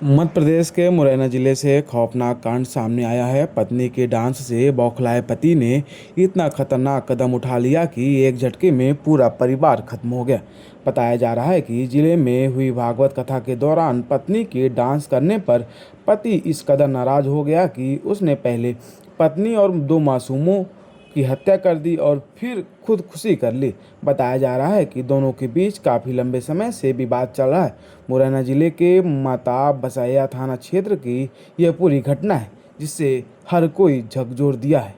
मध्य प्रदेश के मुरैना जिले से खौफनाक कांड सामने आया है। पत्नी के डांस से बौखलाए पति ने इतना खतरनाक कदम उठा लिया कि एक झटके में पूरा परिवार खत्म हो गया। बताया जा रहा है कि जिले में हुई भागवत कथा के दौरान पत्नी के डांस करने पर पति इस कदर नाराज हो गया कि उसने पहले पत्नी और दो मासूमों की हत्या कर दी और फिर खुदकुशी कर ली। बताया जा रहा है कि दोनों के बीच काफ़ी लंबे समय से विवाद चल रहा है। मुरैना जिले के मताब बसैया थाना क्षेत्र की यह पूरी घटना है, जिससे हर कोई झकझोर दिया है।